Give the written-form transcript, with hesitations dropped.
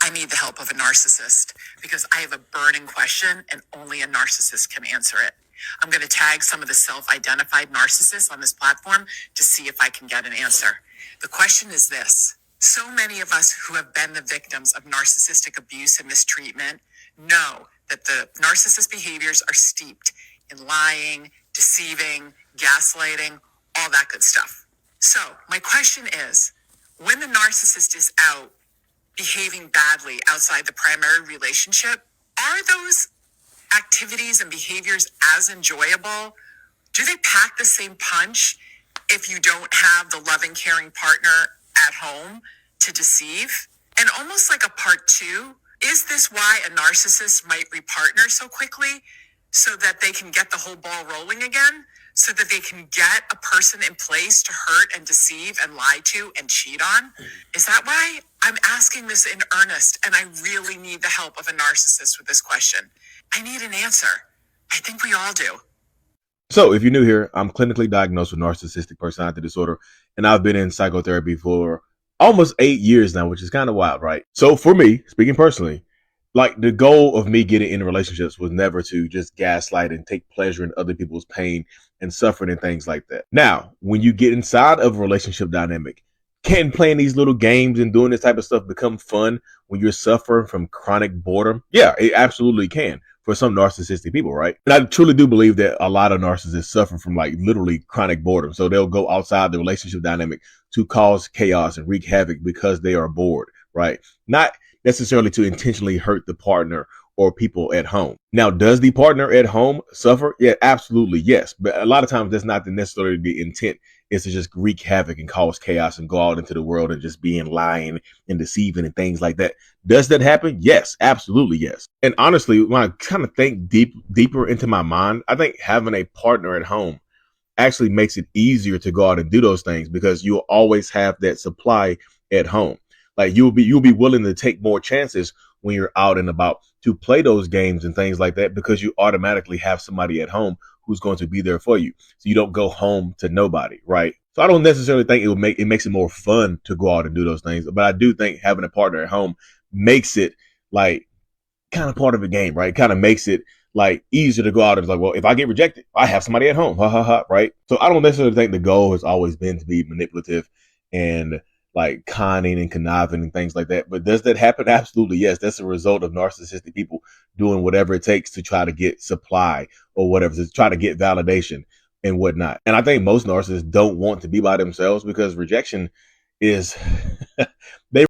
I need the help of a narcissist because I have a burning question and only a narcissist can answer it. I'm going to tag some of the self-identified narcissists on this platform to see if I can get an answer. The question is this. So many of us who have been the victims of narcissistic abuse and mistreatment know that the narcissist behaviors are steeped in lying, deceiving, gaslighting, all that good stuff. So my question is, when the narcissist is out behaving badly outside the primary relationship, are those activities and behaviors as enjoyable? Do they pack the same punch if you don't have the loving, caring partner at home to deceive? And almost like a part two, is this why a narcissist might repartner so quickly so that they can get the whole ball rolling again? So that they can get a person in place to hurt and deceive and lie to and cheat on? Is that why? I'm asking this in earnest, and I really need the help of a narcissist with this question. I need an answer. I think we all do. So if you're new here, I'm clinically diagnosed with narcissistic personality disorder, and I've been in psychotherapy for almost 8 years now, which is kind of wild, right? So for me, speaking personally, like the goal of me getting into relationships was never to just gaslight and take pleasure in other people's pain and suffering and things like that. Now, when you get inside of a relationship dynamic, can playing these little games and doing this type of stuff become fun when you're suffering from chronic boredom? Yeah, it absolutely can for some narcissistic people, right? And I truly do believe that a lot of narcissists suffer from like literally chronic boredom. So they'll go outside the relationship dynamic to cause chaos and wreak havoc because they are bored, right? Not necessarily to intentionally hurt the partner or people at home. Now, does the partner at home suffer? Yeah, absolutely, yes. But a lot of times that's not necessarily the intent. Is to just wreak havoc and cause chaos and go out into the world and just being lying and deceiving and things like that. Does that happen? Yes, absolutely, yes. And honestly, when I kind of think deeper into my mind, I think having a partner at home actually makes it easier to go out and do those things because you'll always have that supply at home. Like you'll be willing to take more chances when you're out and about to play those games and things like that because you automatically have somebody at home who's going to be there for you. So you don't go home to nobody, right? So I don't necessarily think it makes it more fun to go out and do those things, but I do think having a partner at home makes it like kind of part of the game, right? It kind of makes it like easier to go out and it's like, well, if I get rejected, I have somebody at home, ha ha ha, right? So I don't necessarily think the goal has always been to be manipulative and like conning and conniving and things like that. But does that happen? Absolutely, yes. That's a result of narcissistic people doing whatever it takes to try to get supply or whatever, to try to get validation and whatnot. And I think most narcissists don't want to be by themselves because rejection is, they